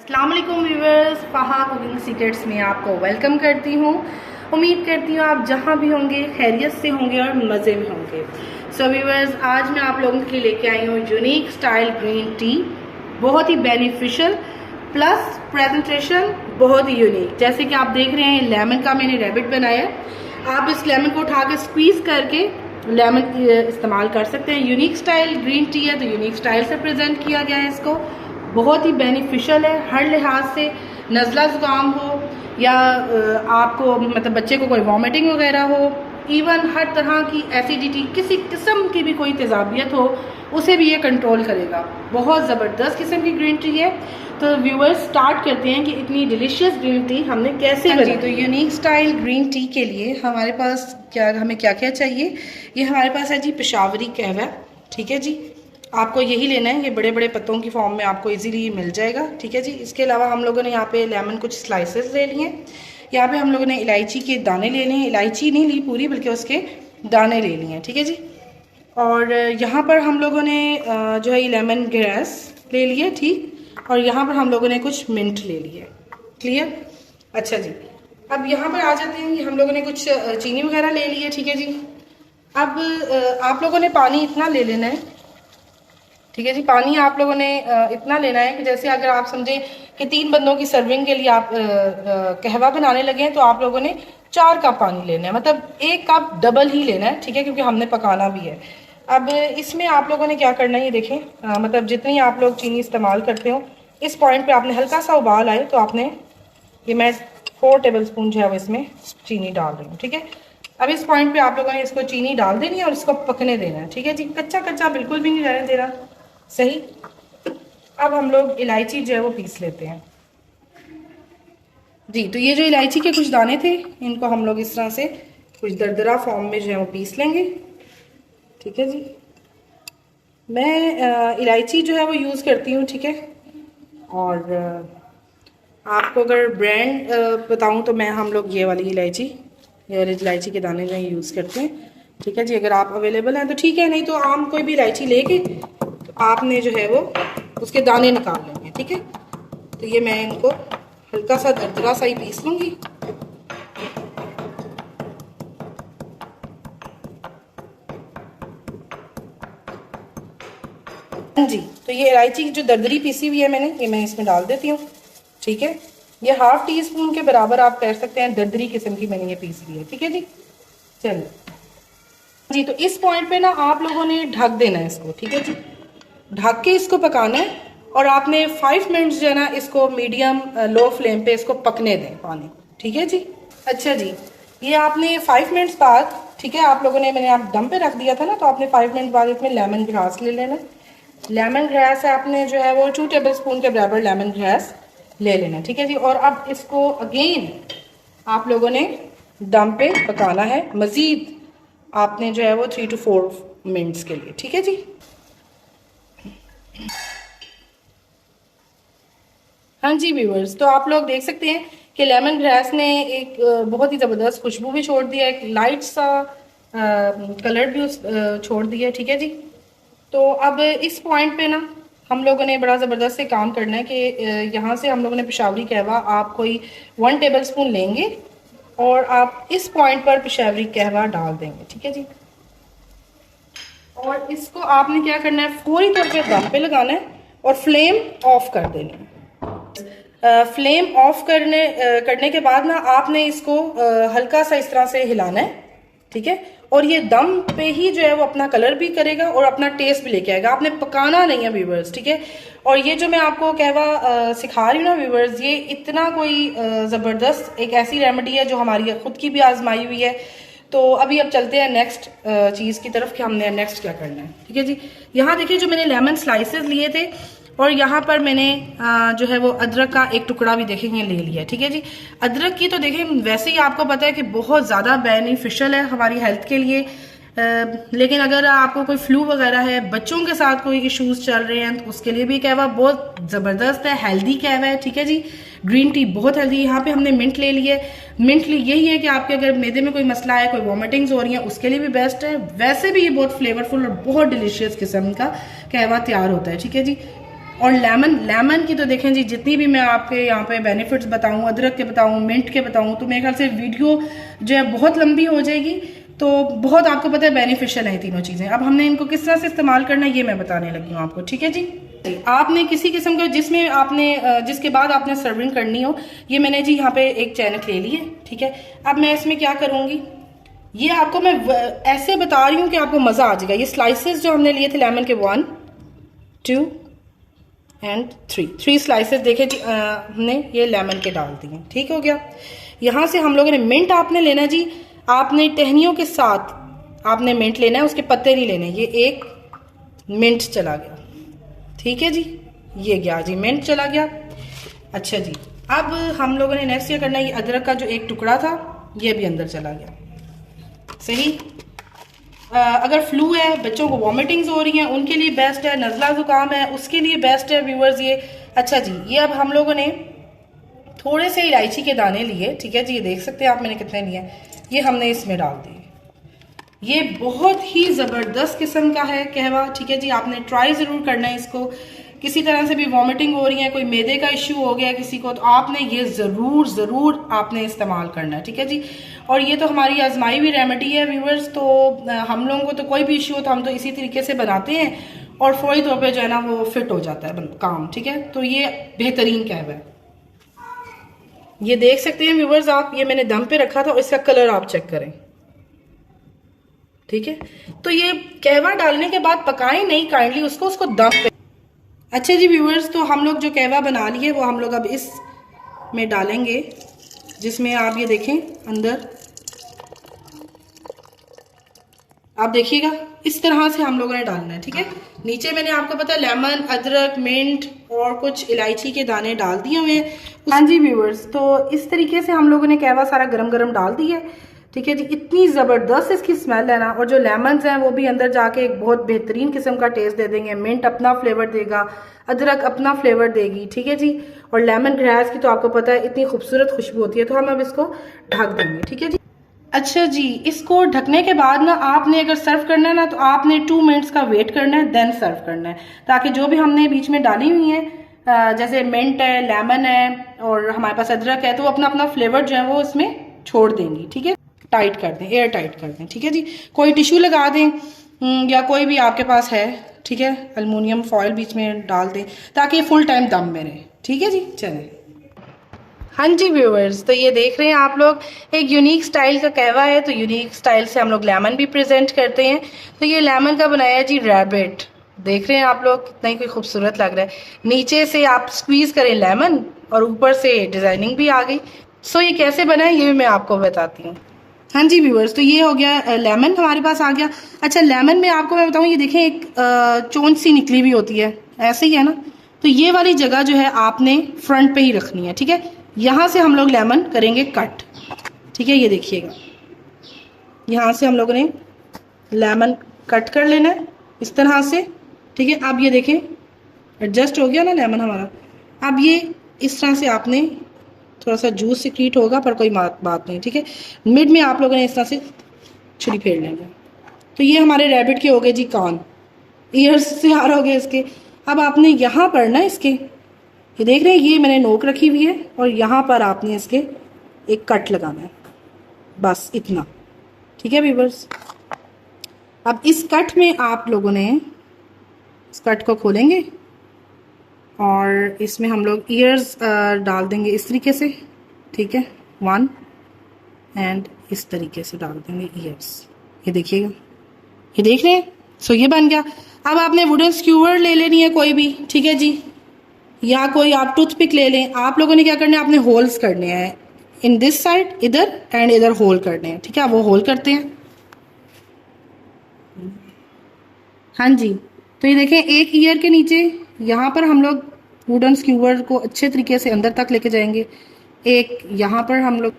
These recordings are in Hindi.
अस्सलाम वालेकुम व्यूअर्स, फ़हा कुकिंग सीक्रेट्स में आपको वेलकम करती हूँ। उम्मीद करती हूँ आप जहाँ भी होंगे खैरियत से होंगे और मज़े में होंगे। सो व्यूअर्स, आज मैं आप लोगों के लिए लेके आई हूँ यूनिक स्टाइल ग्रीन टी। बहुत ही बेनिफिशियल प्लस प्रेजेंटेशन बहुत ही यूनिक। जैसे कि आप देख रहे हैं लेमन का मैंने रैबिट बनाया है। आप इस लेमन को उठा के स्क्वीज़ करके लेमन इस्तेमाल कर सकते हैं। यूनिक स्टाइल ग्रीन टी है तो यूनिक स्टाइल से प्रेजेंट किया गया है इसको। बहुत ही बेनिफिशियल है हर लिहाज से। नज़ला ज़ुकाम हो या आपको मतलब बच्चे को कोई वॉमिटिंग वगैरह हो, इवन हर तरह की एसिडिटी, किसी किस्म की भी कोई तेज़ाबियत हो, उसे भी ये कंट्रोल करेगा। बहुत ज़बरदस्त किस्म की ग्रीन टी है। तो व्यूअर्स स्टार्ट करते हैं कि इतनी डिलीशियस ग्रीन टी हमने कैसे बनाई। तो यूनिक स्टाइल ग्रीन टी के लिए हमारे पास हमें क्या क्या चाहिए। ये हमारे पास है जी पेशावरी कहवा। ठीक है जी, आपको यही लेना है। ये बड़े बड़े पत्तों की फॉर्म में आपको इजीली मिल जाएगा। ठीक है जी। इसके अलावा हम लोगों ने यहाँ पे लेमन कुछ स्लाइसेस ले लिए। यहाँ पे हम लोगों ने इलायची के दाने ले लिए। इलायची नहीं ली पूरी, बल्कि उसके दाने ले लिए हैं। ठीक है जी। और यहाँ पर हम लोगों ने जो है लेमन ग्रास ले लिए। ठीक। और यहाँ पर हम लोगों ने कुछ मिंट ले लिए। क्लियर? अच्छा जी। अब यहाँ पर आ जाते हैं कि हम लोगों ने कुछ चीनी वगैरह ले ली है। ठीक है जी। अब आप लोगों ने पानी इतना ले लेना है। ठीक है जी। पानी आप लोगों ने इतना लेना है कि जैसे अगर आप समझें कि 3 बंदों की सर्विंग के लिए आप कहवा बनाने लगे हैं तो आप लोगों ने 4 कप पानी लेना है। मतलब 1 कप डबल ही लेना है। ठीक है, क्योंकि हमने पकाना भी है। अब इसमें आप लोगों ने क्या करना है ये देखें। मतलब जितनी आप लोग चीनी इस्तेमाल करते हो, इस पॉइंट पे आपने हल्का सा उबाल आए तो आपने ये मैं 4 टेबल स्पून जो है वो इसमें चीनी डाल रही हूँ। ठीक है। अब इस पॉइंट पे आप लोगों ने इसको चीनी डाल देनी है और इसको पकने देना है। ठीक है जी। कच्चा कच्चा बिल्कुल भी नहीं रहने देना। सही। अब हम लोग इलायची जो है वो पीस लेते हैं जी। तो ये जो इलायची के कुछ दाने थे, इनको हम लोग इस तरह से कुछ दरदरा फॉर्म में जो है वो पीस लेंगे। ठीक है जी। मैं इलायची जो है वो यूज़ करती हूँ। ठीक है। और आपको अगर ब्रांड बताऊँ तो हम लोग ये वाली इलायची इलायची के दाने जो है यूज़ करते हैं। ठीक है जी। अगर आप अवेलेबल हैं तो ठीक है, नहीं तो आम कोई भी इलायची लेके आपने जो है वो उसके दाने निकाल लेंगे। ठीक है। तो ये मैं इनको हल्का सा दरदरा सा ही पीस लूंगी। जी। तो ये इलायची की जो दरदरी पीसी हुई है मैंने, ये मैं इसमें डाल देती हूँ। ठीक है। ये ½ टीस्पून के बराबर आप कर सकते हैं दरदरी किस्म की मैंने ये पीस ली है। ठीक है जी। चलिए जी। तो इस पॉइंट पे ना आप लोगों ने ढक देना है इसको। ठीक है जी। ढक के इसको पकाना है और आपने 5 मिनट्स जो है ना इसको मीडियम लो फ्लेम पे इसको पकने दें पानी। ठीक है जी। अच्छा जी। ये आपने 5 मिनट्स बाद, ठीक है, आप लोगों ने मैंने आप दम पे रख दिया था ना, तो आपने 5 मिनट बाद इसमें लेमन ग्रास ले लेना। लेमन ग्रास आपने जो है वो 2 टेबल स्पून के बराबर लेमन ग्रास ले लेना। ठीक है जी। और अब इसको अगेन आप लोगों ने दम पे पकाना है मजीद। आपने जो है वो 3 to 4 मिनट्स के लिए। ठीक है जी। हाँ जी व्यूअर्स, तो आप लोग देख सकते हैं कि लेमन ग्रास ने एक बहुत ही ज़बरदस्त खुशबू भी छोड़ दिया, एक लाइट सा कलर भी छोड़ दिया। ठीक है जी। तो अब इस पॉइंट पे ना हम लोगों ने बड़ा ज़बरदस्त से काम करना है कि यहाँ से हम लोगों ने पेशावरी कहवा आप कोई 1 टेबल स्पून लेंगे और आप इस पॉइंट पर पेशावरी कहवा डाल देंगे। ठीक है जी। और इसको आपने क्या करना है, फौरी तौर पे दम पे लगाना है और फ्लेम ऑफ कर देना है। फ्लेम ऑफ करने के बाद ना आपने इसको हल्का सा इस तरह से हिलाना है। ठीक है। और ये दम पे ही जो है वो अपना कलर भी करेगा और अपना टेस्ट भी लेके आएगा। आपने पकाना नहीं है व्यूअर्स। ठीक है। और ये जो मैं आपको कहवा सिखा रही हूँ ना व्यूअर्स, ये इतना कोई ज़बरदस्त एक ऐसी रेमेडी है जो हमारी खुद की भी आजमाई हुई है। तो अभी अब चलते हैं नेक्स्ट चीज़ की तरफ कि हमने नेक्स्ट क्या करना है। ठीक है जी। यहाँ देखिए जो मैंने लेमन स्लाइसेस लिए थे और यहाँ पर मैंने जो है वो अदरक का एक टुकड़ा भी देखेंगे ले लिया। ठीक है जी। अदरक की तो देखें वैसे ही आपको पता है कि बहुत ज़्यादा बेनिफिशियल है हमारी हेल्थ के लिए। लेकिन अगर आपको कोई फ्लू वगैरह है, बच्चों के साथ कोई इश्यूज चल रहे हैं, तो उसके लिए भी कहवा बहुत ज़बरदस्त है, हेल्दी कहवा है। ठीक है जी। ग्रीन टी बहुत हेल्दी है। यहाँ पे हमने मिंट ले लिए। मिंट यही है कि आपके अगर मैदे में कोई मसला है, कोई वॉमिटिंग्स हो रही हैं, उसके लिए भी बेस्ट है। वैसे भी ये बहुत फ्लेवरफुल और बहुत डिलीशियस किस्म का कहवा तैयार होता है। ठीक है जी। और लेमन की तो देखें जी, जितनी भी मैं आपके यहाँ पे बेनिफिट्स बताऊँ, अदरक के बताऊँ, मिंट के बताऊँ, तो मेरे ख्याल से वीडियो जो है बहुत लंबी हो जाएगी। तो बहुत आपको पता है बेनिफिशियल है तीनों चीज़ें। अब हमने इनको किस तरह से इस्तेमाल करना है ये मैं बताने लगी हूँ आपको, ठीक है जी। आपने किसी किस्म का जिसके बाद आपने सर्विंग करनी हो, ये मैंने जी यहाँ पे एक चैनक ले ली है, ठीक है। अब मैं इसमें क्या करूँगी, ये आपको मैं ऐसे बता रही हूँ कि आपको मज़ा आ जाएगा। ये स्लाइसेस जो हमने लिए थे लेमन के 1, 2 एंड 3 स्लाइसेस देखे जी, हमने ये लेमन के डाल दिए, ठीक हो गया। यहाँ से हम लोगों ने मिंट आपने लेना जी, आपने टहनियों के साथ आपने मिंट लेना है, उसके पत्ते नहीं लेने। ये एक मिंट चला गया, ठीक है जी, ये गया जी मिंट चला गया। अच्छा जी, अब हम लोगों ने नेक्स्ट ये करना है, ये अदरक का जो एक टुकड़ा था ये भी अंदर चला गया, सही। अगर फ्लू है, बच्चों को वॉमिटिंग्स हो रही हैं, उनके लिए बेस्ट है। नज़ला ज़ुकाम है, उसके लिए बेस्ट है व्यूवर्स ये। अच्छा जी, ये अब हम लोगों ने थोड़े से इलायची के दाने लिए, ठीक है जी, ये देख सकते हैं आप मैंने कितने लिए, ये हमने इसमें डाल दिए। ये बहुत ही ज़बरदस्त किस्म का है कहवा, ठीक है जी, आपने ट्राई ज़रूर करना है इसको। किसी तरह से भी वॉमिटिंग हो रही है, कोई मैदे का इश्यू हो गया किसी को, तो आपने ये ज़रूर आपने इस्तेमाल करना है, ठीक है जी। और ये तो हमारी आजमाई हुई रेमेडी है व्यूवर्स, तो हम लोगों को तो कोई भी इश्यू हो तो हम तो इसी तरीके से बनाते हैं और फौरी तौर पे जो है ना वो फिट हो जाता है काम, ठीक है। तो ये बेहतरीन कहवा है, ये देख सकते हैं व्यूवर्स आप, ये मैंने दम पे रखा था और इसका कलर आप चेक करें, ठीक है। तो ये कहवा डालने के बाद पकाएं नहीं काइंडली उसको दम पे। अच्छा जी व्यूवर्स, तो हम लोग जो कहवा बना लिए वो हम लोग अब इस में डालेंगे, जिसमें आप ये देखें अंदर आप देखिएगा इस तरह से हम लोगों ने डालना है, ठीक है। नीचे मैंने आपको पता लेमन, अदरक, मिंट और कुछ इलायची के दाने डाल दिए हुए हैं। हाँ जी व्यूवर्स, तो इस तरीके से हम लोगों ने कहवा सारा गरम गरम डाल दिया है, ठीक है जी। इतनी ज़बरदस्त इसकी स्मेल है ना, और जो लेमन्स हैं वो भी अंदर जाके एक बहुत बेहतरीन किस्म का टेस्ट दे देंगे। मिंट अपना फ्लेवर देगा, अदरक अपना फ्लेवर देगी, ठीक है जी। और लेमन ग्रास की तो आपको पता है इतनी खूबसूरत खुशबू होती है। तो हम अब इसको ढक देंगे, ठीक है जी। अच्छा जी, इसको ढकने के बाद ना आपने अगर सर्व करना है ना, तो आपने 2 मिनट्स का वेट करना है, देन सर्व करना है, ताकि जो भी हमने बीच में डाली हुई है जैसे मिंट है, लेमन है और हमारे पास अदरक है, तो अपना अपना फ्लेवर जो है वो इसमें छोड़ देंगी, ठीक है। टाइट कर दें, एयर टाइट कर दें, ठीक है जी। कोई टिश्यू लगा दें या कोई भी आपके पास है, ठीक है, एल्युमिनियम फॉयल बीच में डाल दें ताकि फुल टाइम दम में रहे, ठीक है जी। चलें, हाँ जी व्यूअर्स, तो ये देख रहे हैं आप लोग, एक यूनिक स्टाइल का कहवा है, तो यूनिक स्टाइल से हम लोग लेमन भी प्रेजेंट करते हैं। तो ये लेमन का बनाया जी रैबिट, देख रहे हैं आप लोग कितना ही कोई खूबसूरत लग रहा है। नीचे से आप स्क्वीज करें लेमन और ऊपर से डिजाइनिंग भी आ गई। सो ये कैसे बना है ये भी मैं आपको बताती हूँ। हाँ जी व्यूअर्स, तो ये हो गया लेमन हमारे पास आ गया। अच्छा, लेमन में आपको मैं बताऊँ, ये देखें एक चोंच सी निकली हुई होती है, ऐसे ही है ना, तो ये वाली जगह जो है आपने फ्रंट पे ही रखनी है, ठीक है। यहाँ से हम लोग लेमन करेंगे कट, ठीक है, ये देखिएगा यहाँ से हम लोगों ने लेमन कट कर लेना है इस तरह से, ठीक है। अब ये देखें एडजस्ट हो गया ना लेमन हमारा। अब ये इस तरह से आपने थोड़ा सा जूस सिक्रीट होगा पर कोई बात नहीं, ठीक है। मिड में आप लोगों ने इस तरह से छुरी फेर लेंगे। तो ये हमारे रैबिट के हो गए जी कान, ईयर्स से हार हो गए इसके। अब आपने यहाँ पर ना इसके, ये देख रहे हैं ये मैंने नोक रखी हुई है और यहाँ पर आपने इसके एक कट लगाना है, बस इतना, ठीक है व्यूअर्स। अब इस कट में आप लोगों ने इस कट को खोलेंगे और इसमें हम लोग ईयर्स डाल देंगे इस तरीके से, ठीक है, 1 एंड इस तरीके से डाल देंगे ईयर्स, ये देखिएगा, ये देख रहे हैं। सो ये बन गया। अब आपने वुडन स्क्यूअर ले लेनी है कोई भी, ठीक है जी, या कोई आप टूथपिक ले लें। आप लोगों ने क्या करना है, आपने होल्स करने हैं इन दिस साइड, इधर एंड इधर होल करने हैं, ठीक है। वो होल करते हैं, हाँ जी। तो ये देखें एक ईयर के नीचे यहाँ पर हम लोग वुडन स्क्यूअर को अच्छे तरीके से अंदर तक लेके जाएंगे। एक यहाँ पर हम लोग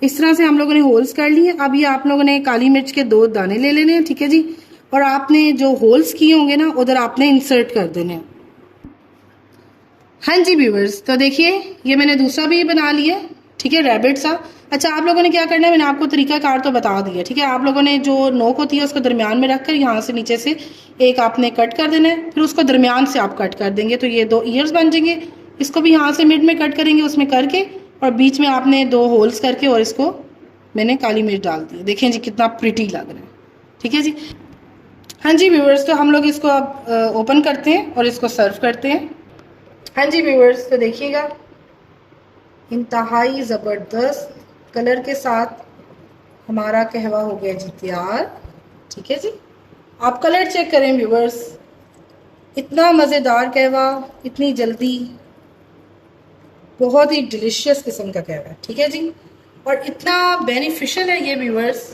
इस तरह से हम लोगों ने होल्स कर लिए। अब ये आप लोगों ने काली मिर्च के 2 दाने ले लेने हैं, ठीक है जी, और आपने जो होल्स किए होंगे ना उधर आपने इंसर्ट कर देने हैं। हाँ जी व्यूअर्स, तो देखिए ये मैंने दूसरा भी बना लिया, ठीक है, रैबिट सा। अच्छा, आप लोगों ने क्या करना है, मैंने आपको तरीकाकार तो बता दिया, ठीक है। आप लोगों ने जो नोक होती है उसको दरमियान में रखकर यहाँ से नीचे से एक आपने कट कर देना है, फिर उसको दरमियान से आप कट कर देंगे तो ये 2 ईयर्स बन जाएंगे। इसको भी यहाँ से मिड में कट करेंगे उसमें करके, और बीच में आपने 2 होल्स करके और इसको मैंने काली मिर्च डाल दी। देखें जी कितना प्रिटी लग रहा है, ठीक है जी। हाँ जी व्यूवर्स, तो हम लोग इसको अब ओपन करते हैं और इसको सर्व करते हैं। हाँ जी व्यूवर्स, तो देखिएगा इंतहाई ज़बरदस्त कलर के साथ हमारा कहवा हो गया जी तैयार, ठीक है जी। आप कलर चेक करें व्यूवर्स, इतना मज़ेदार कहवा, इतनी जल्दी, बहुत ही डिलीशियस किस्म का कहवा है, ठीक है जी, और इतना बेनिफिशियल है ये व्यूवर्स,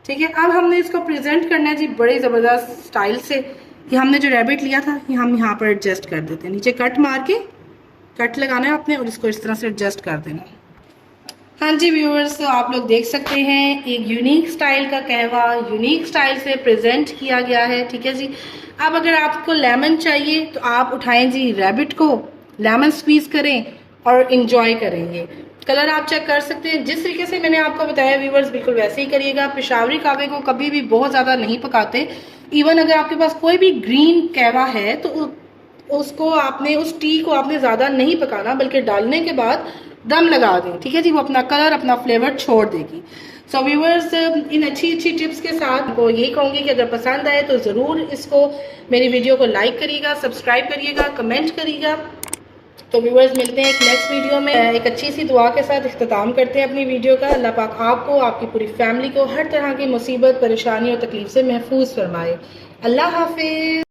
ठीक है। अब हमने इसको प्रेजेंट करना है जी बड़े ज़बरदस्त स्टाइल से। ये हमने जो रैबिट लिया था ये हम यहाँ पर एडजस्ट कर देते हैं, नीचे कट मार के कट लगाना है आपने और इसको इस तरह से एडजस्ट कर देना है। हाँ जी व्यूअर्स, तो आप लोग देख सकते हैं एक यूनिक स्टाइल का कहवा यूनिक स्टाइल से प्रेजेंट किया गया है, ठीक है जी। अब अगर आपको लेमन चाहिए तो आप उठाएं जी रैबिट को, लेमन स्क्वीज करें और इंजॉय करेंगे। कलर आप चेक कर सकते हैं, जिस तरीके से मैंने आपको बताया व्यूअर्स बिल्कुल वैसे ही करिएगा। पेशावरी कहवे को कभी भी बहुत ज़्यादा नहीं पकाते। इवन अगर आपके पास कोई भी ग्रीन कहवा है तो उसको आपने, उस टी को आपने ज़्यादा नहीं पकाना, बल्कि डालने के बाद दम लगा दें, ठीक है जी। वो अपना कलर अपना फ्लेवर छोड़ देगी। सो व्यूअर्स, इन अच्छी अच्छी टिप्स के साथ वो यही कहूँगी कि अगर पसंद आए तो ज़रूर इसको, मेरी वीडियो को लाइक करिएगा, सब्सक्राइब करिएगा, कमेंट करिएगा। तो व्यूअर्स मिलते हैं एक नेक्स्ट वीडियो में। एक अच्छी सी दुआ के साथ इख्तिताम करते हैं अपनी वीडियो का। अल्लाह पाक आपको, आपकी पूरी फैमिली को हर तरह की मुसीबत, परेशानी और तकलीफ से महफूज फरमाए। अल्लाह हाफिज़।